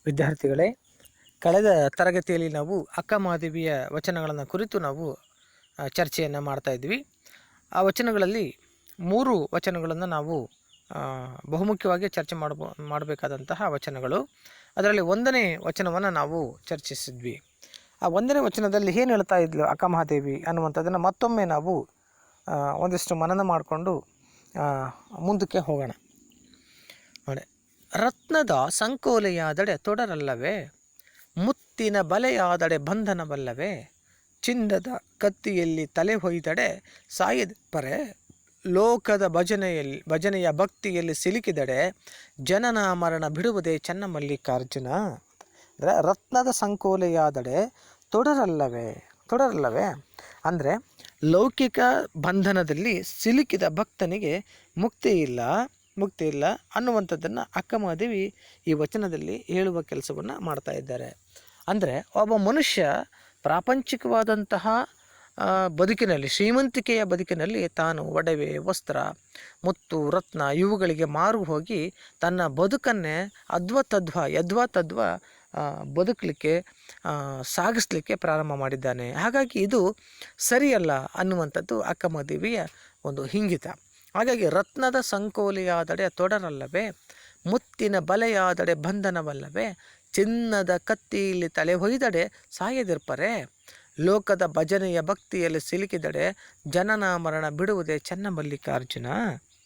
ವಿದ್ಯಾರ್ಥಿಗಳೇ, ಕಳೆದ ತರಗತಿಯಲ್ಲಿ ನಾವು ಅಕ್ಕ ಮಹಾದೇವಿಯ ವಚನಗಳನ್ನು ಕುರಿತು ನಾವು ಚರ್ಚೆಯನ್ನು ಮಾಡ್ತಾ ಇದ್ವಿ. ಆ ವಚನಗಳಲ್ಲಿ 3 ವಚನಗಳನ್ನು ನಾವು ಬಹುಮುಖ್ಯವಾಗಿ ಚರ್ಚೆ ಮಾಡಬೇಕಾದಂತಹ ವಚನಗಳು. ಅದರಲ್ಲಿ 1ನೇ ವಚನವನ್ನು ನಾವು ಚರ್ಚಿಸಿದ್ವಿ. ಆ 1ನೇ ವಚನದಲ್ಲಿ ಏನು ಹೇಳ್ತಾ ಇದ್ಲು ಅಕ್ಕ ಮಹಾದೇವಿ ಅನ್ನುವಂಥದ್ದನ್ನು ಮತ್ತೊಮ್ಮೆ ನಾವು ಒಂದಿಷ್ಟು ಮನನ ಮಾಡಿಕೊಂಡು ಮುಂದಕ್ಕೆ ಹೋಗೋಣ. ನೋಡಿ, ರತ್ನದ ಸಂಕೋಲೆಯಾದಡೆ ತೊಡರಲ್ಲವೇ, ಮುತ್ತಿನ ಬಲೆಯಾದಡೆ ಬಂಧನವಲ್ಲವೇ, ಚಿನ್ನದ ಕತ್ತಿಯಲ್ಲಿ ತಲೆ ಹೊಯ್ದಡೆ ಸಾಯದಪರೆ, ಲೋಕದ ಭಜನೆಯ ಭಕ್ತಿಯಲ್ಲಿ ಸಿಲುಕಿದಡೆ ಜನನ ಮರಣ ಬಿಡುವುದೇ ಚನ್ನಮಲ್ಲಿಕಾರ್ಜುನ. ಅಂದರೆ ರತ್ನದ ಸಂಕೋಲೆಯಾದಡೆ ತೊಡರಲ್ಲವೇ ಅಂದರೆ ಲೌಕಿಕ ಬಂಧನದಲ್ಲಿ ಸಿಲುಕಿದ ಭಕ್ತನಿಗೆ ಮುಕ್ತಿ ಇಲ್ಲ ಅನ್ನುವಂಥದ್ದನ್ನು ಅಕ್ಕ ಮಹಾದೇವಿ ಈ ವಚನದಲ್ಲಿ ಹೇಳುವ ಕೆಲಸವನ್ನು ಮಾಡ್ತಾ ಇದ್ದಾರೆ. ಅಂದರೆ ಒಬ್ಬ ಮನುಷ್ಯ ಪ್ರಾಪಂಚಿಕವಾದಂತಹ ಬದುಕಿನಲ್ಲಿ, ಶ್ರೀಮಂತಿಕೆಯ ಬದುಕಿನಲ್ಲಿ ತಾನು ಒಡವೆ, ವಸ್ತ್ರ, ಮುತ್ತು, ರತ್ನ ಇವುಗಳಿಗೆ ಮಾರು ಹೋಗಿ ತನ್ನ ಬದುಕನ್ನೇ ಯದ್ವಾ ಬದುಕಲಿಕ್ಕೆ ಸಾಗಿಸಲಿಕ್ಕೆ ಪ್ರಾರಂಭ ಮಾಡಿದ್ದಾನೆ. ಹಾಗಾಗಿ ಇದು ಸರಿಯಲ್ಲ ಅನ್ನುವಂಥದ್ದು ಅಕ್ಕ ಮಹಾದೇವಿಯ ಒಂದು ಹಿಂಗಿತ. ಹಾಗಾಗಿ ರತ್ನದ ಸಂಕೋಲೆಯಾದಡೆ ತೊಡರಲ್ಲವೇ, ಮುತ್ತಿನ ಬಲೆಯಾದಡೆ ಬಂಧನವಲ್ಲವೇ, ಚಿನ್ನದ ಕತ್ತಿಯಲ್ಲಿ ತಲೆ ಹೊಯ್ದಡೆ ಸಾಯದಿರ್ಪರೆ, ಲೋಕದ ಭಜನೆಯ ಭಕ್ತಿಯಲ್ಲಿ ಸಿಲುಕಿದಡೆ ಜನನ ಮರಣ ಬಿಡುವುದೇ ಚನ್ನಮಲ್ಲಿಕಾರ್ಜುನ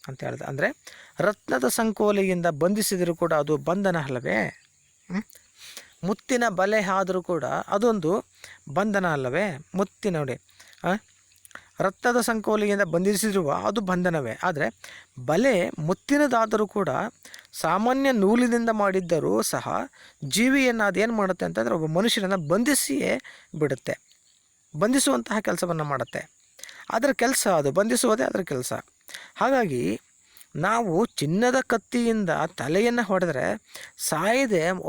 ಅಂತ ಹೇಳ್ದ. ಅಂದರೆ ರತ್ನದ ಸಂಕೋಲೆಯಿಂದ ಬಂಧಿಸಿದರೂ ಕೂಡ ಅದು ಬಂಧನ ಅಲ್ಲವೇ, ಮುತ್ತಿನ ಬಲೆ ಆದರೂ ಕೂಡ ಅದೊಂದು ಬಂಧನ ಅಲ್ಲವೇ. ನೋಡಿ, ರಕ್ತದ ಸಂಕೋಲೆಯಿಂದ ಬಂಧಿಸಿರುವ ಅದು ಬಂಧನವೇ. ಆದರೆ ಬಲೆ ಮುತ್ತಿನದಾದರೂ ಕೂಡ ಸಾಮಾನ್ಯ ನೂಲಿನಿಂದ ಮಾಡಿದ್ದರೂ ಸಹ ಜೀವಿಯನ್ನು ಅದೇನು ಮಾಡುತ್ತೆ ಅಂತಂದರೆ ಒಬ್ಬ ಮನುಷ್ಯನನ್ನು ಬಂಧಿಸಿಯೇ ಬಿಡುತ್ತೆ, ಬಂಧಿಸುವಂತಹ ಕೆಲಸವನ್ನು ಮಾಡುತ್ತೆ. ಅದರ ಕೆಲಸ ಅದು, ಬಂಧಿಸುವುದೇ ಅದರ ಕೆಲಸ. ಹಾಗಾಗಿ ನಾವು ಚಿನ್ನದ ಕತ್ತಿಯಿಂದ ತಲೆಯನ್ನು ಹೊಡೆದ್ರೆ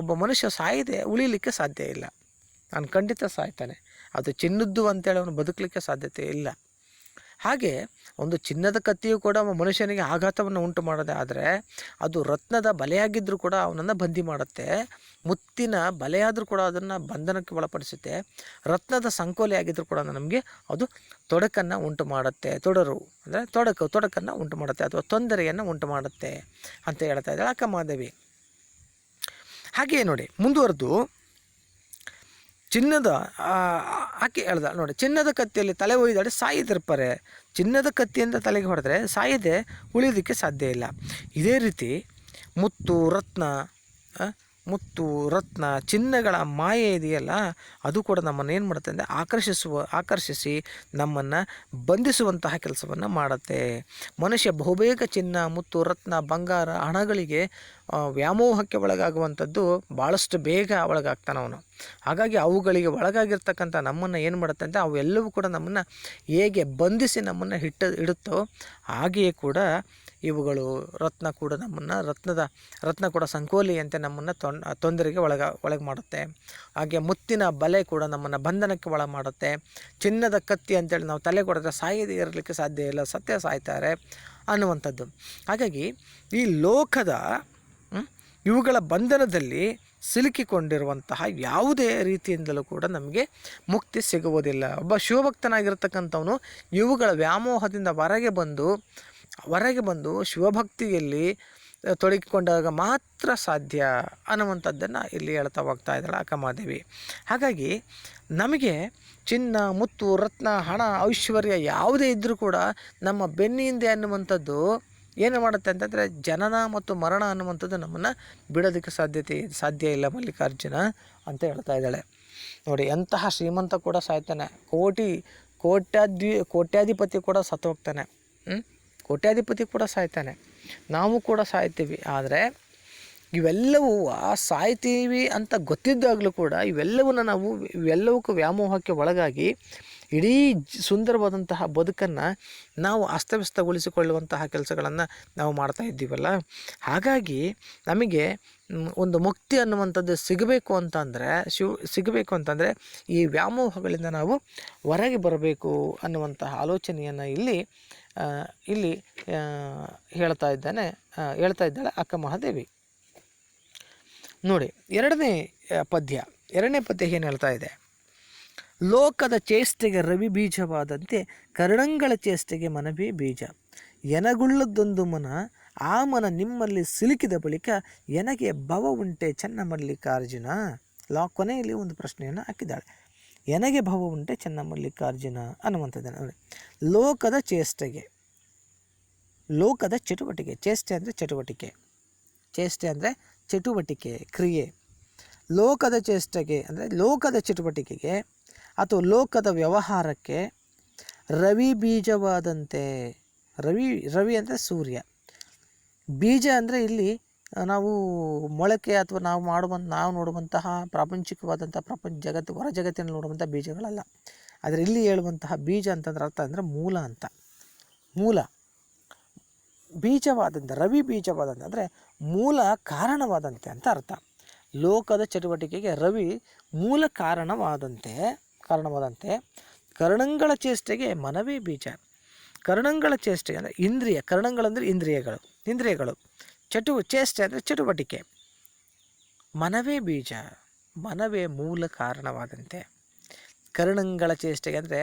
ಒಬ್ಬ ಮನುಷ್ಯ ಸಾಯದೆ ಉಳಿಲಿಕ್ಕೆ ಸಾಧ್ಯ ಇಲ್ಲ. ನಾನು ಖಂಡಿತ ಸಾಯ್ತಾನೆ. ಅದು ಚಿನ್ನದ್ದು ಅಂತೇಳಿ ಅವನು ಬದುಕಲಿಕ್ಕೆ ಸಾಧ್ಯತೆ ಇಲ್ಲ. ಹಾಗೆ ಒಂದು ಚಿನ್ನದ ಕತ್ತಿಯು ಕೂಡ ಮನುಷ್ಯನಿಗೆ ಆಘಾತವನ್ನು ಉಂಟು ಮಾಡೋದೇ ಆದರೆ ಅದು ರತ್ನದ ಬಲೆಯಾಗಿದ್ದರೂ ಕೂಡ ಅವನನ್ನು ಬಂದಿ ಮಾಡುತ್ತೆ. ಮುತ್ತಿನ ಬಲೆಯಾದರೂ ಕೂಡ ಅದನ್ನು ಬಂಧನಕ್ಕೆ ಒಳಪಡಿಸುತ್ತೆ. ರತ್ನದ ಸಂಕೋಲೆ ಆಗಿದ್ದರೂ ಕೂಡ ನಮಗೆ ಅದು ತೊಡಕನ್ನು ಉಂಟು ಮಾಡುತ್ತೆ. ಅಂದರೆ ತೊಡಕನ್ನು ಉಂಟು ಮಾಡುತ್ತೆ ಅಥವಾ ತೊಂದರೆಯನ್ನು ಉಂಟು ಮಾಡುತ್ತೆ ಅಂತ ಹೇಳ್ತಾ ಇದ್ದಾಳೆ ಅಕ್ಕ ಮಹಾದೇವಿ. ಹಾಗೆಯೇ ನೋಡಿ ಮುಂದುವರೆದು ಆಕೆ ಹೇಳ್ದ ನೋಡಿ, ಚಿನ್ನದ ಕತ್ತಿಯಲ್ಲಿ ತಲೆ ಒಯ್ದಾಡಿ ಸಾಯದಿರ್ಪರೆ, ಚಿನ್ನದ ಕತ್ತಿಯಿಂದ ತಲೆಗೆ ಹೊಡೆದ್ರೆ ಸಾಯದೆ ಉಳಿಯೋದಕ್ಕೆ ಸಾಧ್ಯ ಇಲ್ಲ. ಇದೇ ರೀತಿ ಮುತ್ತು ರತ್ನ ಚಿನ್ನಗಳ ಮಾಯೆ ಇದೆಯಲ್ಲ, ಅದು ಕೂಡ ನಮ್ಮನ್ನು ಏನು ಮಾಡುತ್ತೆ ಅಂದರೆ ಆಕರ್ಷಿಸಿ ನಮ್ಮನ್ನು ಬಂಧಿಸುವಂತಹ ಕೆಲಸವನ್ನು ಮಾಡುತ್ತೆ. ಮನುಷ್ಯ ಬಹುಬೇಗ ಚಿನ್ನ, ಮುತ್ತು, ರತ್ನ, ಬಂಗಾರ, ಹಣಗಳಿಗೆ ವ್ಯಾಮೋಹಕ್ಕೆ ಒಳಗಾಗುವಂಥದ್ದು ಭಾಳಷ್ಟು ಬೇಗ ಒಳಗಾಗ್ತಾನೆ ಅವನು. ಹಾಗಾಗಿ ಅವುಗಳಿಗೆ ಒಳಗಾಗಿರ್ತಕ್ಕಂಥ ನಮ್ಮನ್ನು ಏನು ಮಾಡುತ್ತೆ ಅಂದರೆ ಅವೆಲ್ಲವೂ ಕೂಡ ನಮ್ಮನ್ನು ಹೇಗೆ ಬಂಧಿಸಿ ನಮ್ಮನ್ನು ಇಡುತ್ತೋ ಹಾಗೆಯೇ ಕೂಡ ಇವುಗಳು ರತ್ನ ಕೂಡ ಸಂಕೋಲೆಯಂತೆ ನಮ್ಮನ್ನು ತೊಂದರೆಗೆ ಒಳಗೆ ಮಾಡುತ್ತೆ. ಹಾಗೆ ಮುತ್ತಿನ ಬಲೆ ಕೂಡ ನಮ್ಮನ್ನು ಬಂಧನಕ್ಕೆ ಒಳ ಮಾಡುತ್ತೆ. ಚಿನ್ನದ ಕತ್ತಿ ಅಂತೇಳಿ ನಾವು ತಲೆ ಕೊಡಿದ್ರೆ ಸಾಯದೇ ಇರಲಿಕ್ಕೆ ಸಾಧ್ಯ ಇಲ್ಲ, ಸಾಯ್ತಾರೆ ಅನ್ನುವಂಥದ್ದು. ಹಾಗಾಗಿ ಈ ಲೋಕದ ಇವುಗಳ ಬಂಧನದಲ್ಲಿ ಸಿಲುಕಿಕೊಂಡಿರುವಂತಹ ಯಾವುದೇ ರೀತಿಯಿಂದಲೂ ಕೂಡ ನಮಗೆ ಮುಕ್ತಿ ಸಿಗುವುದಿಲ್ಲ. ಒಬ್ಬ ಶಿವಭಕ್ತನಾಗಿರ್ತಕ್ಕಂಥವನು ಇವುಗಳ ವ್ಯಾಮೋಹದಿಂದ ಹೊರಗೆ ಬಂದು ಶಿವಭಕ್ತಿಯಲ್ಲಿ ತೊಡಗಿಕೊಂಡಾಗ ಮಾತ್ರ ಸಾಧ್ಯ ಅನ್ನುವಂಥದ್ದನ್ನು ಇಲ್ಲಿ ಹೇಳ್ತಾ ಹೋಗ್ತಾ ಇದ್ದಾಳೆ ಅಕ್ಕ ಮಹಾದೇವಿ. ಹಾಗಾಗಿ ನಮಗೆ ಚಿನ್ನ, ಮುತ್ತು, ರತ್ನ, ಹಣ, ಐಶ್ವರ್ಯ ಯಾವುದೇ ಇದ್ದರೂ ಕೂಡ ನಮ್ಮ ಬೆನ್ನಿಂದೆ ಅನ್ನುವಂಥದ್ದು ಏನು ಮಾಡುತ್ತೆ ಅಂತಂದರೆ ಜನನ ಮತ್ತು ಮರಣ ಅನ್ನುವಂಥದ್ದು ನಮ್ಮನ್ನು ಬಿಡೋದಕ್ಕೆ ಸಾಧ್ಯ ಇಲ್ಲ ಮಲ್ಲಿಕಾರ್ಜುನ ಅಂತ ಹೇಳ್ತಾ ಇದ್ದಾಳೆ. ನೋಡಿ, ಎಂತಹ ಶ್ರೀಮಂತ ಕೂಡ ಸಾಯ್ತಾನೆ, ಕೋಟ್ಯಾಧಿಪತಿ ಕೂಡ ಸತ್ತು ಹೋಗ್ತಾನೆ, ಕೋಟ್ಯಾಧಿಪತಿ ಕೂಡ ಸಾಯ್ತಾನೆ, ನಾವು ಕೂಡ ಸಾಯ್ತೀವಿ. ಆದರೆ ಇವೆಲ್ಲವೂ ಸಾಯ್ತೀವಿ ಅಂತ ಗೊತ್ತಿದ್ದಾಗಲೂ ಕೂಡ ಇವೆಲ್ಲವಕ್ಕೂ ವ್ಯಾಮೋಹಕ್ಕೆ ಒಳಗಾಗಿ ಇಡೀ ಸುಂದರವಾದಂತಹ ಬದುಕನ್ನು ನಾವು ಅಸ್ತವ್ಯಸ್ತಗೊಳಿಸಿಕೊಳ್ಳುವಂತಹ ಕೆಲಸಗಳನ್ನು ನಾವು ಮಾಡ್ತಾ ಇದ್ದೀವಲ್ಲ. ಹಾಗಾಗಿ ನಮಗೆ ಒಂದು ಮುಕ್ತಿ ಅನ್ನುವಂಥದ್ದು ಸಿಗಬೇಕು ಅಂತಂದರೆ ಈ ವ್ಯಾಮೋಹಗಳಿಂದ ನಾವು ಹೊರಗೆ ಬರಬೇಕು ಅನ್ನುವಂತಹ ಆಲೋಚನೆಯನ್ನು ಇಲ್ಲಿ ಹೇಳ್ತಾ ಇದ್ದಾಳೆ ಅಕ್ಕ ಮಹಾದೇವಿ. ನೋಡಿ ಎರಡನೇ ಪದ್ಯ ಏನು ಹೇಳ್ತಾ ಇದೆ? ಲೋಕದ ಚೇಷ್ಟೆಗೆ ರವಿ ಬೀಜವಾದಂತೆ ಕರ್ಣಂಗಳ ಚೇಷ್ಟೆಗೆ ಮನವೇ ಬೀಜ. ಎನಗುಳ್ಳದೊಂದು ಮನ, ಆ ಮನ ನಿಮ್ಮಲ್ಲಿ ಸಿಲುಕಿದ ಬಳಿಕ ಎನಗೆ ಭವ ಉಂಟೆ ಚನ್ನಮಲ್ಲಿಕಾರ್ಜುನ. ಕೊನೆಯಲ್ಲಿ ಒಂದು ಪ್ರಶ್ನೆಯನ್ನು ಹಾಕಿದ್ದಾಳೆ. ಎನಗೆ ಭವ ಉಂಟೆ ಚನ್ನಮಲ್ಲಿಕಾರ್ಜುನ ಅನ್ನುವಂಥದ್ದು ನೋಡಿ. ಲೋಕದ ಚೇಷ್ಟೆಗೆ, ಲೋಕದ ಚಟುವಟಿಕೆ, ಚೇಷ್ಟೆ ಅಂದರೆ ಚಟುವಟಿಕೆ, ಚೇಷ್ಟೆ ಅಂದರೆ ಚಟುವಟಿಕೆ, ಕ್ರಿಯೆ. ಲೋಕದ ಚೇಷ್ಟೆಗೆ ಅಂದರೆ ಲೋಕದ ಚಟುವಟಿಕೆಗೆ ಅಥವಾ ಲೋಕದ ವ್ಯವಹಾರಕ್ಕೆ ರವಿ ಬೀಜವಾದಂತೆ. ರವಿ ಅಂದರೆ ಸೂರ್ಯ, ಬೀಜ ಅಂದರೆ ಇಲ್ಲಿ ನಾವು ಮೊಳಕೆ ಅಥವಾ ನಾವು ನೋಡುವಂತಹ ಪ್ರಾಪಂಚಿಕವಾದಂಥ ಹೊರ ಜಗತ್ತಿನಲ್ಲಿ ನೋಡುವಂಥ ಬೀಜಗಳಲ್ಲ. ಆದರೆ ಇಲ್ಲಿ ಹೇಳುವಂತಹ ಬೀಜ ಅಂತಂದ್ರೆ ಅರ್ಥ ಅಂದರೆ ಮೂಲ ಅಂತ. ಮೂಲ ಬೀಜವಾದಂತೆ, ರವಿ ಬೀಜವಾದಂತೆ ಅಂದರೆ ಮೂಲ ಕಾರಣವಾದಂತೆ ಅಂತ ಅರ್ಥ. ಲೋಕದ ಚಟುವಟಿಕೆಗೆ ರವಿ ಮೂಲ ಕಾರಣವಾದಂತೆ ಕರ್ಣಂಗಳ ಚೇಷ್ಟೆಗೆ ಮನವೇ ಬೀಜ. ಕರ್ಣಂಗಳ ಚೇಷ್ಟೆ ಅಂದರೆ ಇಂದ್ರಿಯ, ಕರ್ಣಗಳಂದರೆ ಇಂದ್ರಿಯಗಳು, ಚೇಷ್ಟೆ ಅಂದರೆ ಚಟುವಟಿಕೆ, ಮನವೇ ಬೀಜ, ಮನವೇ ಮೂಲ ಕಾರಣವಾದಂತೆ. ಕರ್ಣಂಗಳ ಚೇಷ್ಟೆಗೆ ಅಂದರೆ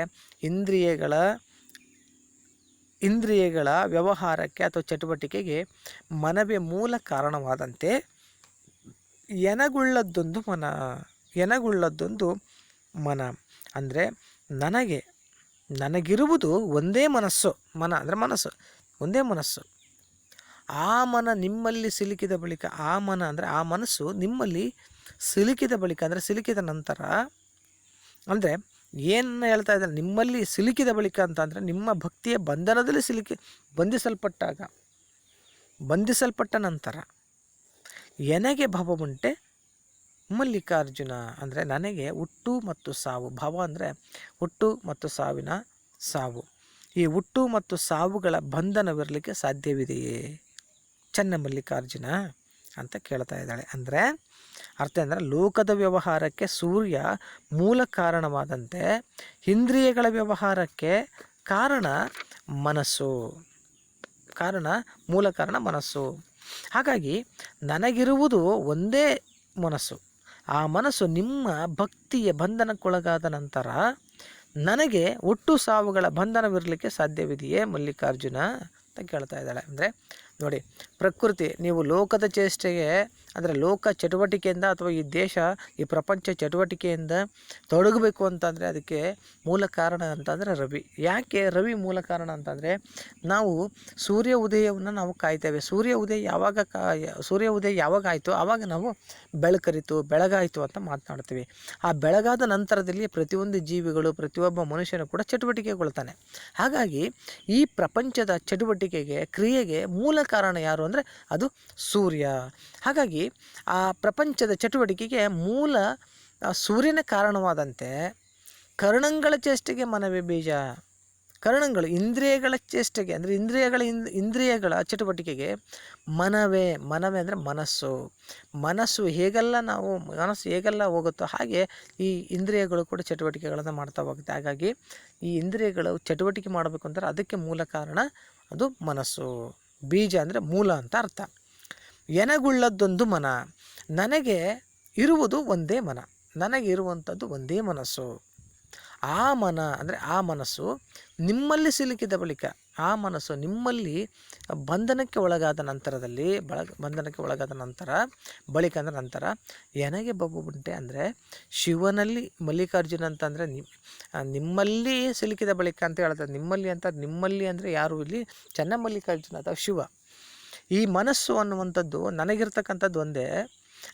ಇಂದ್ರಿಯಗಳ ವ್ಯವಹಾರಕ್ಕೆ ಅಥವಾ ಚಟುವಟಿಕೆಗೆ ಮನವೇ ಮೂಲ ಕಾರಣವಾದಂತೆ ಎನಗುಳ್ಳದ್ದೊಂದು ಮನ ಅಂದರೆ ನನಗಿರುವುದು ಒಂದೇ ಮನಸ್ಸು. ಮನ ಅಂದರೆ ಮನಸ್ಸು, ಒಂದೇ ಮನಸ್ಸು. ಆ ಮನ ನಿಮ್ಮಲ್ಲಿ ಸಿಲುಕಿದ ಬಳಿಕ, ಆ ಮನ ಅಂದರೆ ಆ ಮನಸ್ಸು ನಿಮ್ಮಲ್ಲಿ ಸಿಲುಕಿದ ಬಳಿಕ ಅಂದರೆ ಸಿಲುಕಿದ ನಂತರ, ಅಂದರೆ ಏನು ಹೇಳ್ತಾ ಇದ್ದಾರೆ? ನಿಮ್ಮಲ್ಲಿ ಸಿಲುಕಿದ ಬಳಿಕ ಅಂತಂದರೆ ನಿಮ್ಮ ಭಕ್ತಿಯ ಬಂಧನದಲ್ಲಿ ಬಂಧಿಸಲ್ಪಟ್ಟ ನಂತರ ಎನಗೆ ಭವ ಉಂಟೆ ಮಲ್ಲಿಕಾರ್ಜುನ ಅಂದರೆ ನನಗೆ ಹುಟ್ಟು ಮತ್ತು ಸಾವು. ಭವ ಅಂದರೆ ಹುಟ್ಟು ಮತ್ತು ಸಾವಿನ ಸಾವು. ಈ ಹುಟ್ಟು ಮತ್ತು ಸಾವುಗಳ ಬಂಧನವಿರಲಿಕ್ಕೆ ಸಾಧ್ಯವಿದೆಯೇ ಚನ್ನಮಲ್ಲಿಕಾರ್ಜುನ ಅಂತ ಕೇಳ್ತಾ ಇದ್ದಾಳೆ. ಅಂದರೆ ಅರ್ಥ ಅಂದರೆ ಲೋಕದ ವ್ಯವಹಾರಕ್ಕೆ ಸೂರ್ಯ ಮೂಲ ಕಾರಣವಾದಂತೆ ಇಂದ್ರಿಯಗಳ ವ್ಯವಹಾರಕ್ಕೆ ಮೂಲ ಕಾರಣ ಮನಸ್ಸು. ಹಾಗಾಗಿ ನನಗಿರುವುದು ಒಂದೇ ಮನಸ್ಸು. ಆ ಮನಸ್ಸು ನಿಮ್ಮ ಭಕ್ತಿಯ ಬಂಧನಕ್ಕೊಳಗಾದ ನಂತರ ನನಗೆ ಹುಟ್ಟು ಸಾವುಗಳ ಬಂಧನವಿರಲಿಕ್ಕೆ ಸಾಧ್ಯವಿದೆಯೇ ಮಲ್ಲಿಕಾರ್ಜುನ ಅಂತ ಕೇಳ್ತಾ ಇದ್ದಾಳೆ. ಅಂದರೆ ನೋಡಿ, ಪ್ರಕೃತಿ, ನೀವು ಲೋಕದ ಚೇಷ್ಟೆಗೆ ಅಂದರೆ ಲೋಕ ಚಟುವಟಿಕೆಯಿಂದ ಅಥವಾ ಈ ದೇಶ ಈ ಪ್ರಪಂಚ ಚಟುವಟಿಕೆಯಿಂದ ತೊಡಗಬೇಕು ಅಂತಂದರೆ ಅದಕ್ಕೆ ಮೂಲ ಕಾರಣ ಅಂತಂದರೆ ರವಿ. ಯಾಕೆ ರವಿ ಮೂಲ ಕಾರಣ ಅಂತಂದರೆ ನಾವು ಸೂರ್ಯ ಉದಯವನ್ನು ನಾವು ಕಾಯ್ತೇವೆ. ಸೂರ್ಯ ಉದಯ ಯಾವಾಗ ಆಯಿತು ಆವಾಗ ನಾವು ಬೆಳಗಾಯಿತು ಅಂತ ಮಾತನಾಡ್ತೀವಿ. ಆ ಬೆಳಗಾದ ನಂತರದಲ್ಲಿ ಪ್ರತಿಯೊಂದು ಜೀವಿಗಳು, ಪ್ರತಿಯೊಬ್ಬ ಮನುಷ್ಯನು ಕೂಡ ಚಟುವಟಿಕೆಗೊಳ್ತಾನೆ. ಹಾಗಾಗಿ ಈ ಪ್ರಪಂಚದ ಚಟುವಟಿಕೆಗೆ, ಕ್ರಿಯೆಗೆ ಮೂಲ ಕಾರಣ ಯಾರು ಅಂದರೆ ಅದು ಸೂರ್ಯ. ಹಾಗಾಗಿ ಆ ಪ್ರಪಂಚದ ಚಟುವಟಿಕೆಗೆ ಮೂಲ ಸೂರ್ಯನ ಕಾರಣವಾದಂತೆ ಕರ್ಣಂಗಳ ಚೇಷ್ಟೆಗೆ ಮನವೇ ಬೀಜ. ಕರ್ಣಗಳು ಇಂದ್ರಿಯಗಳ ಚೇಷ್ಟೆಗೆ ಅಂದರೆ ಇಂದ್ರಿಯಗಳ ಚಟುವಟಿಕೆಗೆ ಮನವೇ ಅಂದರೆ ಮನಸ್ಸು ಹೇಗೆಲ್ಲ ಹೋಗುತ್ತೋ ಹಾಗೆ ಈ ಇಂದ್ರಿಯಗಳು ಕೂಡ ಚಟುವಟಿಕೆಗಳನ್ನು ಮಾಡ್ತಾ ಹೋಗುತ್ತೆ. ಹಾಗಾಗಿ ಈ ಇಂದ್ರಿಯಗಳು ಚಟುವಟಿಕೆ ಮಾಡಬೇಕು ಅಂತಾರೆ ಅದಕ್ಕೆ ಮೂಲ ಕಾರಣ ಅದು ಮನಸ್ಸು. ಬೀಜ ಅಂದರೆ ಮೂಲ ಅಂತ ಅರ್ಥ. ಎನಗುಳ್ಳದ್ದೊಂದು ಮನ, ನನಗೆ ಇರುವುದು ಒಂದೇ ಮನ, ನನಗೆ ಇರುವಂಥದ್ದು ಒಂದೇ ಮನಸ್ಸು. ಆ ಮನ ಅಂದರೆ ಆ ಮನಸ್ಸು ನಿಮ್ಮಲ್ಲಿ ಸಿಲುಕಿದ ಬಳಿಕ, ಆ ಮನಸ್ಸು ನಿಮ್ಮಲ್ಲಿ ಬಂಧನಕ್ಕೆ ಒಳಗಾದ ನಂತರ ಎನಗೆ ಬಬ್ಬು ಉಂಟೆ ಅಂದರೆ ಶಿವನಲ್ಲಿ ಮಲ್ಲಿಕಾರ್ಜುನ ಅಂತಂದರೆ ನಿಮ್ಮಲ್ಲಿ ಸಿಲುಕಿದ ಬಳಿಕ ಅಂತ ಹೇಳ್ತಾರೆ. ನಿಮ್ಮಲ್ಲಿ ಅಂದರೆ ಯಾರು ಇಲ್ಲಿ? ಚನ್ನಮಲ್ಲಿಕಾರ್ಜುನ ಅಥವಾ ಶಿವ. ಈ ಮನಸ್ಸು ಅನ್ನುವಂಥದ್ದು ನನಗಿರ್ತಕ್ಕಂಥದ್ದು ಒಂದೇ.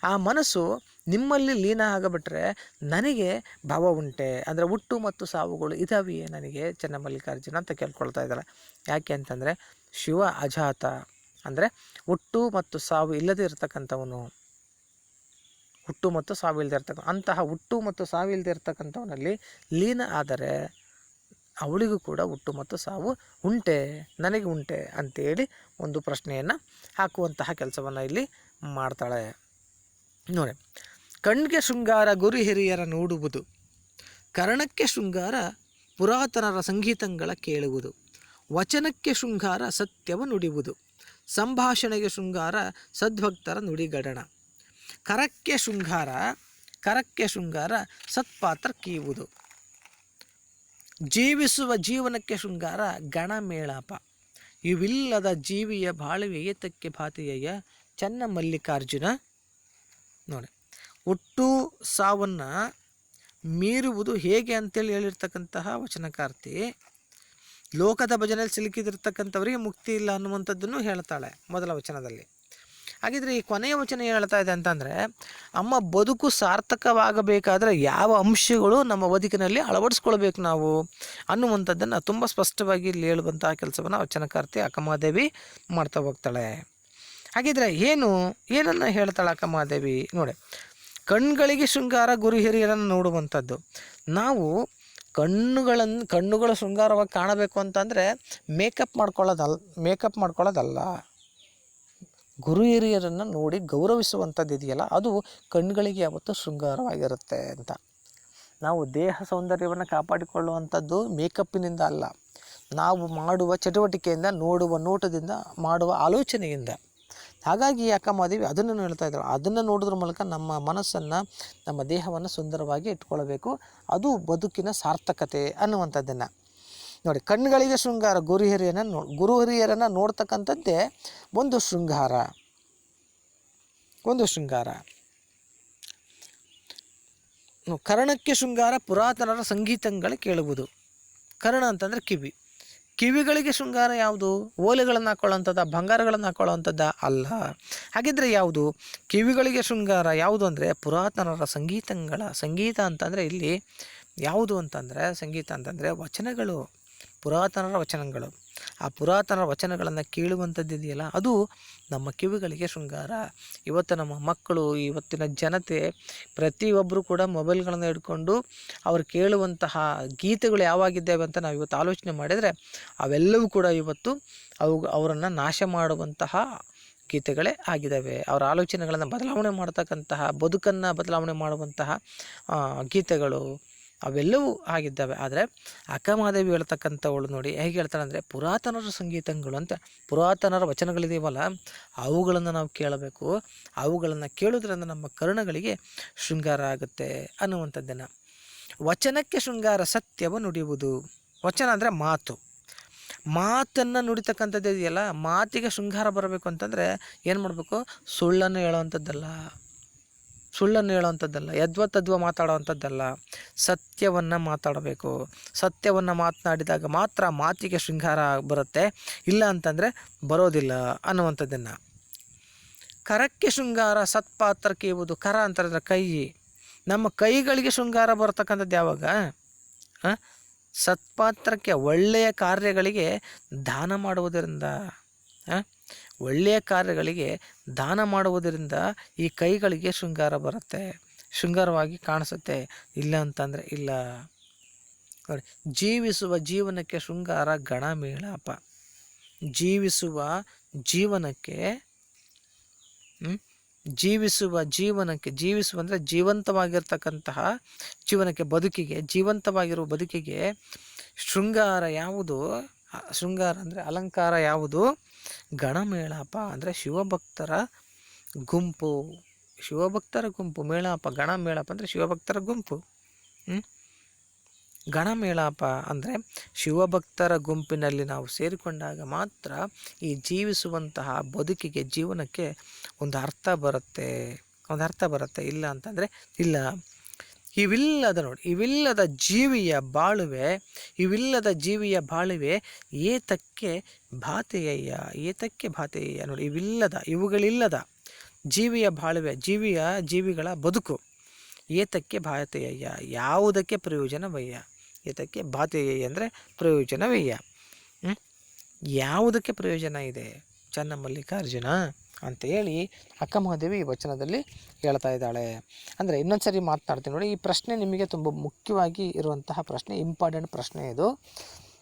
ಆ ಮನಸ್ಸು ನಿಮ್ಮಲ್ಲಿ ಲೀನ ಆಗಬಿಟ್ರೆ ನನಗೆ ಭಾವ ಉಂಟೆ ಅಂದರೆ ಹುಟ್ಟು ಮತ್ತು ಸಾವುಗಳು ಇದಾವೆಯೇ ನನಗೆ ಚನ್ನಮಲ್ಲಿಕಾರ್ಜುನ ಅಂತ ಕೇಳ್ಕೊಳ್ತಾ ಇದ್ದಾರೆ. ಯಾಕೆ ಅಂತಂದರೆ ಶಿವ ಅಜಾತ ಅಂದರೆ ಹುಟ್ಟು ಮತ್ತು ಸಾವು ಇಲ್ಲದೆ ಇರತಕ್ಕಂಥವನು. ಅಂತಹ ಹುಟ್ಟು ಮತ್ತು ಸಾವಿಲ್ಲದೆ ಇರತಕ್ಕಂಥವನಲ್ಲಿ ಲೀನ ಆದರೆ ಅವಳಿಗೂ ಕೂಡ ಹುಟ್ಟು ಮತ್ತು ಸಾವು ಉಂಟೆ, ನನಗೆ ಉಂಟೆ ಅಂತೇಳಿ ಒಂದು ಪ್ರಶ್ನೆಯನ್ನು ಹಾಕುವಂತಹ ಕೆಲಸವನ್ನು ಇಲ್ಲಿ ಮಾಡ್ತಾಳೆ ನೋಡಿ. ಕಣ್ಗೆ ಶೃಂಗಾರ ಗುರು ಹಿರಿಯರ ನೋಡುವುದು, ಕರ್ಣಕ್ಕೆ ಶೃಂಗಾರ ಪುರಾತನರ ಸಂಗೀತಗಳ ಕೇಳುವುದು, ವಚನಕ್ಕೆ ಶೃಂಗಾರ ಸತ್ಯವ ನುಡಿಯುವುದು, ಸಂಭಾಷಣೆಗೆ ಶೃಂಗಾರ ಸದ್ಭಕ್ತರ ನುಡಿಗಡಣ, ಕರಕ್ಕೆ ಶೃಂಗಾರ ಸತ್ಪಾತ್ರ ಕೀವುದು. ಜೀವಿಸುವ ಜೀವನಕ್ಕೆ ಶೃಂಗಾರ ಗಣಮೇಳಾಪ. ಇವಿಲ್ಲದ ಜೀವಿಯ ಬಾಳುವೆ ಏತಕ್ಕೆ ಭಾತಿಯಯ್ಯ ಚನ್ನ ಮಲ್ಲಿಕಾರ್ಜುನ. ನೋಡಿ, ಹುಟ್ಟು ಸಾವನ್ನು ಮೀರುವುದು ಹೇಗೆ ಅಂತೇಳಿ ಹೇಳಿರ್ತಕ್ಕಂತಹ ವಚನಕಾರ್ತಿ ಲೋಕದ ಭಜನೆಯಲ್ಲಿ ಸಿಲುಕಿದಿರ್ತಕ್ಕಂಥವರಿಗೆ ಮುಕ್ತಿ ಇಲ್ಲ ಅನ್ನುವಂಥದ್ದನ್ನು ಹೇಳ್ತಾಳೆ ಮೊದಲ ವಚನದಲ್ಲಿ. ಹಾಗಿದ್ರೆ ಈ ಕೊನೆಯ ವಚನ ಹೇಳ್ತಾ ಇದೆ ಅಂತಂದರೆ, ನಮ್ಮ ಬದುಕು ಸಾರ್ಥಕವಾಗಬೇಕಾದ್ರೆ ಯಾವ ಅಂಶಗಳು ನಮ್ಮ ಬದುಕಿನಲ್ಲಿ ಅಳವಡಿಸ್ಕೊಳ್ಬೇಕು ನಾವು ಅನ್ನುವಂಥದ್ದನ್ನು ತುಂಬ ಸ್ಪಷ್ಟವಾಗಿ ಇಲ್ಲಿ ಹೇಳುವಂತಹ ಕೆಲಸವನ್ನು ವಚನಕಾರ್ತಿ ಅಕ್ಕಮಹಾದೇವಿ ಮಾಡ್ತಾ ಹೋಗ್ತಾಳೆ. ಹಾಗಿದ್ರೆ ಏನನ್ನು ಹೇಳ್ತಾಳೆ ಅಕ್ಕಮಹಾದೇವಿ ನೋಡಿ. ಕಣ್ಗಳಿಗೆ ಶೃಂಗಾರ ಗುರು ಹಿರಿಯರನ್ನು ನೋಡುವಂಥದ್ದು. ನಾವು ಕಣ್ಣುಗಳ ಶೃಂಗಾರವಾಗಿ ಕಾಣಬೇಕು ಅಂತಂದರೆ ಮೇಕಪ್ ಮಾಡ್ಕೊಳ್ಳೋದಲ್ಲ. ಗುರು ಹಿರಿಯರನ್ನು ನೋಡಿ ಗೌರವಿಸುವಂಥದ್ದು ಇದೆಯಲ್ಲ, ಅದು ಕಣ್ಣುಗಳಿಗೆ ಯಾವತ್ತೂ ಶೃಂಗಾರವಾಗಿರುತ್ತೆ ಅಂತ. ನಾವು ದೇಹ ಸೌಂದರ್ಯವನ್ನು ಕಾಪಾಡಿಕೊಳ್ಳುವಂಥದ್ದು ಮೇಕಪ್ಪಿನಿಂದ ಅಲ್ಲ, ನಾವು ಮಾಡುವ ಚಟುವಟಿಕೆಯಿಂದ, ನೋಡುವ ನೋಟದಿಂದ, ಮಾಡುವ ಆಲೋಚನೆಯಿಂದ. ಹಾಗಾಗಿ ಅಕ್ಕಮಹಾದೇವಿ ಅದನ್ನು ಹೇಳ್ತಾ ಇದ್ದಾಳೆ. ಅದನ್ನು ನೋಡೋದ್ರ ಮೂಲಕ ನಮ್ಮ ಮನಸ್ಸನ್ನು, ನಮ್ಮ ದೇಹವನ್ನು ಸುಂದರವಾಗಿ ಇಟ್ಕೊಳ್ಬೇಕು. ಅದು ಬದುಕಿನ ಸಾರ್ಥಕತೆ ಅನ್ನುವಂಥದ್ದನ್ನು ನೋಡಿ. ಕಣ್ಣುಗಳಿಗೆ ಶೃಂಗಾರ, ಗುರು ಹಿರಿಯರನ್ನು ನೋಡ್ತಕ್ಕಂಥದ್ದೇ ಒಂದು ಶೃಂಗಾರ. ಕರ್ಣಕ್ಕೆ ಶೃಂಗಾರ ಪುರಾತನರ ಸಂಗೀತಗಳು ಕೇಳುವುದು. ಕರ್ಣ ಅಂತಂದರೆ ಕಿವಿಗಳಿಗೆ ಶೃಂಗಾರ ಯಾವುದು? ಓಲೆಗಳನ್ನು ಹಾಕೊಳ್ಳೋವಂಥದ್ದು, ಬಂಗಾರಗಳನ್ನು ಹಾಕೊಳ್ಳೋವಂಥದ್ದು ಅಲ್ಲ. ಹಾಗಿದ್ರೆ ಯಾವುದು? ಕಿವಿಗಳಿಗೆ ಶೃಂಗಾರ ಯಾವುದು ಅಂದರೆ ಪುರಾತನರ ಸಂಗೀತ ಅಂತಂದರೆ ಇಲ್ಲಿ ಯಾವುದು ಅಂತಂದರೆ, ಸಂಗೀತ ಅಂತಂದರೆ ವಚನಗಳು, ಪುರಾತನರ ವಚನಗಳು. ಆ ಪುರಾತನ ವಚನಗಳನ್ನು ಕೇಳುವಂಥದ್ದು ಇದೆಯಲ್ಲ, ಅದು ನಮ್ಮ ಕಿವಿಗಳಿಗೆ ಶೃಂಗಾರ. ಇವತ್ತು ನಮ್ಮ ಮಕ್ಕಳು, ಇವತ್ತಿನ ಜನತೆ ಪ್ರತಿಯೊಬ್ಬರು ಕೂಡ ಮೊಬೈಲ್ಗಳನ್ನು ಹಿಡ್ಕೊಂಡು ಅವರು ಕೇಳುವಂತಹ ಗೀತೆಗಳು ಯಾವಾಗಿದ್ದಾವೆ ಅಂತ ನಾವು ಇವತ್ತು ಆಲೋಚನೆ ಮಾಡಿದರೆ, ಅವೆಲ್ಲವೂ ಕೂಡ ಇವತ್ತು ಅವರನ್ನು ನಾಶ ಮಾಡುವಂತಹ ಗೀತೆಗಳೇ ಆಗಿದ್ದಾವೆ. ಅವರ ಆಲೋಚನೆಗಳನ್ನು ಬದಲಾವಣೆ ಮಾಡ್ತಕ್ಕಂತಹ, ಬದುಕನ್ನು ಬದಲಾವಣೆ ಮಾಡುವಂತಹ ಗೀತೆಗಳು ಅವೆಲ್ಲವೂ ಆಗಿದ್ದಾವೆ. ಆದರೆ ಅಕ್ಕಮಹಾದೇವಿ ಹೇಳ್ತಕ್ಕಂಥವಳು ನೋಡಿ ಹೇಗೆ ಹೇಳ್ತಾಳೆ ಅಂದರೆ, ಪುರಾತನರ ಸಂಗೀತಗಳು ಅಂತ, ಪುರಾತನರ ವಚನಗಳಿದೆಯವಲ್ಲ ಅವುಗಳನ್ನು ನಾವು ಕೇಳಬೇಕು. ಅವುಗಳನ್ನು ಕೇಳೋದ್ರಿಂದ ನಮ್ಮ ಕರ್ಣಗಳಿಗೆ ಶೃಂಗಾರ ಆಗುತ್ತೆ ಅನ್ನುವಂಥದ್ದನ್ನು. ವಚನಕ್ಕೆ ಶೃಂಗಾರ ಸತ್ಯವ ನುಡಿಯುವುದು. ವಚನ ಅಂದರೆ ಮಾತನ್ನು ನುಡಿತಕ್ಕಂಥದ್ದು ಇದೆಯಲ್ಲ, ಮಾತಿಗೆ ಶೃಂಗಾರ ಬರಬೇಕು ಅಂತಂದರೆ ಏನು ಮಾಡಬೇಕು? ಸುಳ್ಳನ್ನು ಹೇಳೋವಂಥದ್ದಲ್ಲ, ಯದ್ವತ್ತದ್ವ ಮಾತಾಡೋವಂಥದ್ದಲ್ಲ, ಸತ್ಯವನ್ನು ಮಾತಾಡಬೇಕು. ಸತ್ಯವನ್ನು ಮಾತನಾಡಿದಾಗ ಮಾತ್ರ ಮಾತಿಗೆ ಶೃಂಗಾರ ಬರುತ್ತೆ, ಇಲ್ಲ ಅಂತಂದರೆ ಬರೋದಿಲ್ಲ ಅನ್ನುವಂಥದ್ದನ್ನು. ಕರಕ್ಕೆ ಶೃಂಗಾರ ಸತ್ಪಾತ್ರಕ್ಕೆ ಇರುವುದು. ಕರ ಅಂತಂದರೆ ಕೈ. ನಮ್ಮ ಕೈಗಳಿಗೆ ಶೃಂಗಾರ ಬರತಕ್ಕಂಥದ್ದು ಯಾವಾಗ? ಸತ್ಪಾತ್ರಕ್ಕೆ, ಒಳ್ಳೆಯ ಕಾರ್ಯಗಳಿಗೆ ದಾನ ಮಾಡುವುದರಿಂದ, ಒಳ್ಳೆಯ ಕಾರ್ಯಗಳಿಗೆ ದಾನ ಮಾಡುವುದರಿಂದ ಈ ಕೈಗಳಿಗೆ ಶೃಂಗಾರ ಬರುತ್ತೆ, ಶೃಂಗಾರವಾಗಿ ಕಾಣಿಸುತ್ತೆ. ಇಲ್ಲ ಅಂತಂದರೆ ಇಲ್ಲ. ಜೀವಿಸುವ ಜೀವನಕ್ಕೆ ಶೃಂಗಾರ ಗಣಮೇಳಾಪ. ಜೀವಿಸುವ ಅಂದರೆ ಜೀವಂತವಾಗಿರ್ತಕ್ಕಂತಹ ಬದುಕಿಗೆ, ಜೀವಂತವಾಗಿರುವ ಬದುಕಿಗೆ ಶೃಂಗಾರ ಯಾವುದು? ಶೃಂಗಾರ ಅಂದರೆ ಅಲಂಕಾರ ಯಾವುದು? ಗಣಮೇಳಾಪ ಅಂದರೆ ಶಿವಭಕ್ತರ ಗುಂಪು. ಮೇಳಾಪ, ಗಣಮೇಳಾಪ ಅಂದರೆ ಶಿವಭಕ್ತರ ಗುಂಪು. ಗಣಮೇಳಾಪ ಅಂದರೆ ಶಿವಭಕ್ತರ ಗುಂಪಿನಲ್ಲಿ ನಾವು ಸೇರಿಕೊಂಡಾಗ ಮಾತ್ರ ಈ ಜೀವಿಸುವಂತಹ ಬದುಕಿಗೆ, ಜೀವನಕ್ಕೆ ಒಂದು ಅರ್ಥ ಬರುತ್ತೆ. ಇಲ್ಲ ಅಂತಂದರೆ ಇಲ್ಲ. ಇವಿಲ್ಲದ ಜೀವಿಯ ಬಾಳುವೆ ಏತಕ್ಕೆ ಭಾತೆಯಯ್ಯ ನೋಡಿ. ಇವುಗಳಿಲ್ಲದ ಜೀವಿಯ ಬಾಳುವೆ, ಜೀವಿಗಳ ಬದುಕು ಏತಕ್ಕೆ ಭಾತೆಯಯ್ಯ, ಯಾವುದಕ್ಕೆ ಪ್ರಯೋಜನವಯ್ಯ. ಏತಕ್ಕೆ ಭಾತೆಯಯ್ಯ ಅಂದರೆ ಪ್ರಯೋಜನವಯ್ಯ. ಯಾವುದಕ್ಕೆ ಪ್ರಯೋಜನ ಇದೆ ಚನ್ನ ಮಲ್ಲಿಕಾರ್ಜುನ ಅಂತೇಳಿ ಅಕ್ಕಮಹಾದೇವಿ ಈ ವಚನದಲ್ಲಿ ಹೇಳ್ತಾ ಇದ್ದಾಳೆ. ಅಂದರೆ ಇನ್ನೊಂದು ಸರಿ ಮಾತನಾಡ್ತೀನಿ ನೋಡಿ. ಈ ಪ್ರಶ್ನೆ ನಿಮಗೆ ತುಂಬ ಮುಖ್ಯವಾಗಿ ಇರುವಂತಹ ಪ್ರಶ್ನೆ, ಇಂಪಾರ್ಟೆಂಟ್ ಪ್ರಶ್ನೆ ಇದು.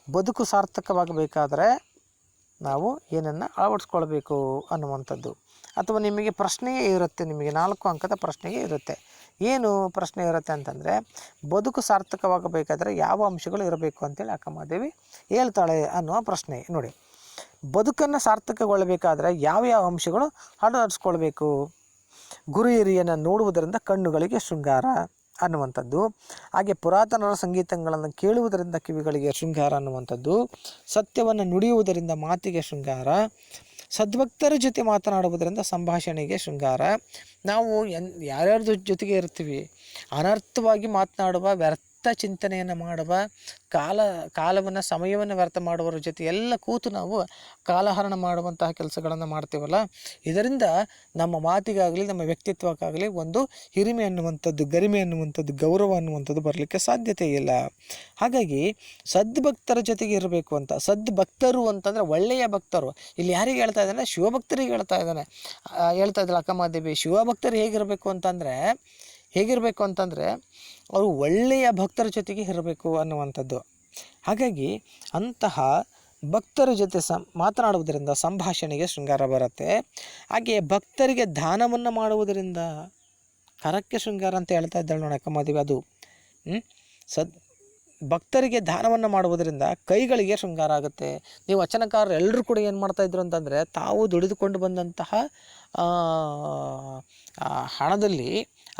ಬದುಕು ಸಾರ್ಥಕವಾಗಬೇಕಾದ್ರೆ ನಾವು ಏನನ್ನು ಅಳವಡಿಸ್ಕೊಳ್ಬೇಕು ಅನ್ನುವಂಥದ್ದು. ಅಥವಾ ನಿಮಗೆ ಪ್ರಶ್ನೆಯೇ ಇರುತ್ತೆ, ನಿಮಗೆ 4 ಅಂಕದ ಪ್ರಶ್ನೆಯೇ ಇರುತ್ತೆ. ಏನು ಪ್ರಶ್ನೆ ಇರುತ್ತೆ ಅಂತಂದರೆ, ಬದುಕು ಸಾರ್ಥಕವಾಗಬೇಕಾದ್ರೆ ಯಾವ ಅಂಶಗಳು ಇರಬೇಕು ಅಂತೇಳಿ ಅಕ್ಕಮಹಾದೇವಿ ಹೇಳ್ತಾಳೆ ಅನ್ನುವ ಪ್ರಶ್ನೆ. ನೋಡಿ, ಬದುಕನ್ನು ಸಾರ್ಥಕಗೊಳ್ಳಬೇಕಾದ್ರೆ ಯಾವ ಅಂಶಗಳು ಅಳವಡಿಸ್ಕೊಳ್ಬೇಕು? ಗುರು ಹಿರಿಯನ ನೋಡುವುದರಿಂದ ಕಣ್ಣುಗಳಿಗೆ ಶೃಂಗಾರ ಅನ್ನುವಂಥದ್ದು. ಹಾಗೆ ಪುರಾತನರ ಸಂಗೀತಗಳನ್ನು ಕೇಳುವುದರಿಂದ ಕಿವಿಗಳಿಗೆ ಶೃಂಗಾರ ಅನ್ನುವಂಥದ್ದು. ಸತ್ಯವನ್ನು ನುಡಿಯುವುದರಿಂದ ಮಾತಿಗೆ ಶೃಂಗಾರ. ಸದ್ಭಕ್ತರ ಜೊತೆ ಮಾತನಾಡುವುದರಿಂದ ಸಂಭಾಷಣೆಗೆ ಶೃಂಗಾರ. ನಾವು ಯಾರ್ಯಾರ ಜೊತೆಗೆ ಇರ್ತೀವಿ, ಅನರ್ಥವಾಗಿ ಮಾತನಾಡುವ, ವ್ಯರ್ಥ ಚಿಂತನೆಯನ್ನು ಮಾಡುವ, ಕಾಲವನ್ನು ಸಮಯವನ್ನು ವ್ಯರ್ಥ ಮಾಡುವವರ ಜೊತೆ ಎಲ್ಲ ಕೂತು ನಾವು ಕಾಲಹರಣ ಮಾಡುವಂತಹ ಕೆಲಸಗಳನ್ನು ಮಾಡ್ತೀವಲ್ಲ, ಇದರಿಂದ ನಮ್ಮ ಮಾತಿಗಾಗಲಿ ನಮ್ಮ ವ್ಯಕ್ತಿತ್ವಕ್ಕಾಗಲಿ ಒಂದು ಹಿರಿಮೆ ಅನ್ನುವಂಥದ್ದು, ಗರಿಮೆ ಅನ್ನುವಂಥದ್ದು, ಗೌರವ ಅನ್ನುವಂಥದ್ದು ಬರಲಿಕ್ಕೆ ಸಾಧ್ಯತೆ ಇಲ್ಲ. ಹಾಗಾಗಿ ಸದ್ಭಕ್ತರ ಜೊತೆಗೆ ಇರಬೇಕು ಅಂತ. ಸದ್ಭಕ್ತರು ಅಂತಂದರೆ ಒಳ್ಳೆಯ ಭಕ್ತರು. ಇಲ್ಲಿ ಯಾರಿಗೆ ಹೇಳ್ತಾ ಇದ್ದಾನೆ? ಶಿವಭಕ್ತರಿಗೆ ಹೇಳ್ತಾ ಇದ್ದಾನೆ. ಹೇಳ್ತಾ ಇದ್ದಲ್ಲ ಅಕ್ಕಮಹಾದೇವಿ, ಶಿವಭಕ್ತರು ಹೇಗಿರಬೇಕು ಅಂತಂದರೆ ಅವರು ಒಳ್ಳೆಯ ಭಕ್ತರ ಜೊತೆಗೆ ಇರಬೇಕು ಅನ್ನುವಂಥದ್ದು. ಹಾಗಾಗಿ ಅಂತಹ ಭಕ್ತರ ಜೊತೆ ಮಾತನಾಡುವುದರಿಂದ ಸಂಭಾಷಣೆಗೆ ಶೃಂಗಾರ ಬರುತ್ತೆ. ಹಾಗೆ ಭಕ್ತರಿಗೆ ದಾನವನ್ನು ಮಾಡುವುದರಿಂದ ಕರಕ್ಕೆ ಶೃಂಗಾರ ಅಂತ ಹೇಳ್ತಾ ಇದ್ದಾಳೆ ನೋಡಿ ಅಕ್ಕಮಹಾದೇವಿ. ಅದು ಭಕ್ತರಿಗೆ ದಾನವನ್ನು ಮಾಡುವುದರಿಂದ ಕೈಗಳಿಗೆ ಶೃಂಗಾರ ಆಗುತ್ತೆ. ನೀವು ವಚನಕಾರರು ಎಲ್ಲರೂ ಕೂಡ ಏನು ಮಾಡ್ತಾಯಿದ್ರು ಅಂತಂದರೆ, ತಾವು ದುಡಿದುಕೊಂಡು ಬಂದಂತಹ ಹಣದಲ್ಲಿ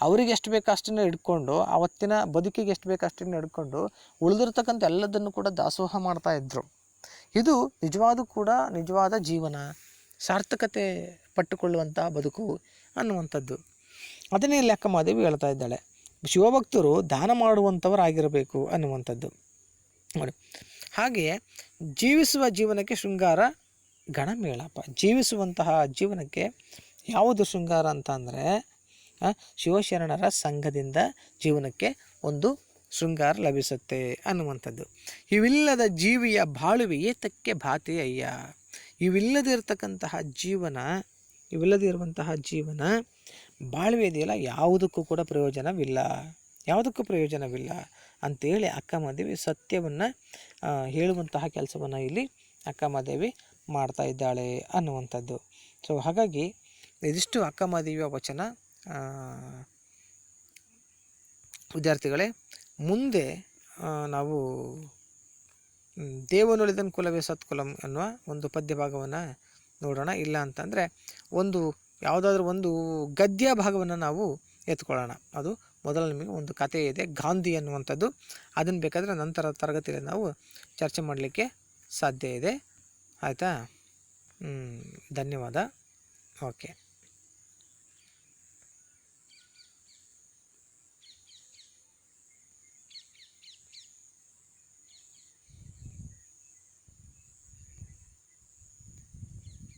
ಅವರಿಗೆ ಎಷ್ಟು ಬೇಕು ಅಷ್ಟನ್ನು ಹಿಡ್ಕೊಂಡು, ಆವತ್ತಿನ ಬದುಕಿಗೆ ಎಷ್ಟು ಬೇಕು ಅಷ್ಟನ್ನು ಹಿಡ್ಕೊಂಡು ಉಳಿದಿರ್ತಕ್ಕಂಥ ಎಲ್ಲದನ್ನು ಕೂಡ ದಾಸೋಹ ಮಾಡ್ತಾಯಿದ್ರು. ಇದು ನಿಜವಾದ ಜೀವನ, ಸಾರ್ಥಕತೆ ಪಟ್ಟುಕೊಳ್ಳುವಂತಹ ಬದುಕು ಅನ್ನುವಂಥದ್ದು. ಅದನ್ನೇ ಇಲ್ಲಿ ಅಕ್ಕಮಹಾದೇವಿ ಹೇಳ್ತಾ ಇದ್ದಾಳೆ. ಶಿವಭಕ್ತರು ದಾನ ಮಾಡುವಂಥವರಾಗಿರಬೇಕು ಅನ್ನುವಂಥದ್ದು ನೋಡಿ. ಹಾಗೆಯೇ ಜೀವಿಸುವ ಜೀವನಕ್ಕೆ ಶೃಂಗಾರ ಗಣಮೇಳಪ್ಪ. ಜೀವಿಸುವಂತಹ ಜೀವನಕ್ಕೆ ಯಾವುದು ಶೃಂಗಾರ ಅಂತ ಅಂದರೆ, ಶಿವಶರಣರ ಸಂಘದಿಂದ ಜೀವನಕ್ಕೆ ಒಂದು ಶೃಂಗಾರ ಲಭಿಸುತ್ತೆ ಅನ್ನುವಂಥದ್ದು. ಇವಿಲ್ಲದ ಜೀವಿಯ ಬಾಳುವೆ ಏತಕ್ಕೆ ಭಾತಿ ಅಯ್ಯ. ಇವಿಲ್ಲದಿರುವಂತಹ ಜೀವನ ಬಾಳ್ವೆ ಇದೆಯಲ್ಲ, ಯಾವುದಕ್ಕೂ ಕೂಡ ಪ್ರಯೋಜನವಿಲ್ಲ ಅಂಥೇಳಿ ಅಕ್ಕಮಹಾದೇವಿ ಸತ್ಯವನ್ನು ಹೇಳುವಂತಹ ಕೆಲಸವನ್ನು ಇಲ್ಲಿ ಅಕ್ಕಮಹಾದೇವಿ ಮಾಡ್ತಾ ಇದ್ದಾಳೆ ಅನ್ನುವಂಥದ್ದು. ಸೊ ಹಾಗಾಗಿ ಇದಿಷ್ಟು ಅಕ್ಕಮಹಾದೇವಿಯ ವಚನ. ವಿದ್ಯಾರ್ಥಿಗಳೇ, ಮುಂದೆ ನಾವು ದೇವನುಳಿದನ್ ಕುಲವೇ ಸತ್ಕುಲಂ ಅನ್ನುವ ಒಂದು ಪದ್ಯ ಭಾಗವನ್ನು ನೋಡೋಣ. ಇಲ್ಲ ಅಂತಂದರೆ ಯಾವುದಾದ್ರೂ ಒಂದು ಗದ್ಯ ಭಾಗವನ್ನು ನಾವು ಎತ್ಕೊಳ್ಳೋಣ. ಅದು ಮೊದಲು ನಿಮಗೆ ಒಂದು ಕಥೆ ಇದೆ, ಗಾಂಧಿ ಅನ್ನುವಂಥದ್ದು. ಅದನ್ನು ಬೇಕಾದರೆ ನಂತರ ತರಗತಿಯಲ್ಲಿ ನಾವು ಚರ್ಚೆ ಮಾಡಲಿಕ್ಕೆ ಸಾಧ್ಯ ಇದೆ. ಆಯಿತಾ? ಧನ್ಯವಾದ. ಓಕೆ.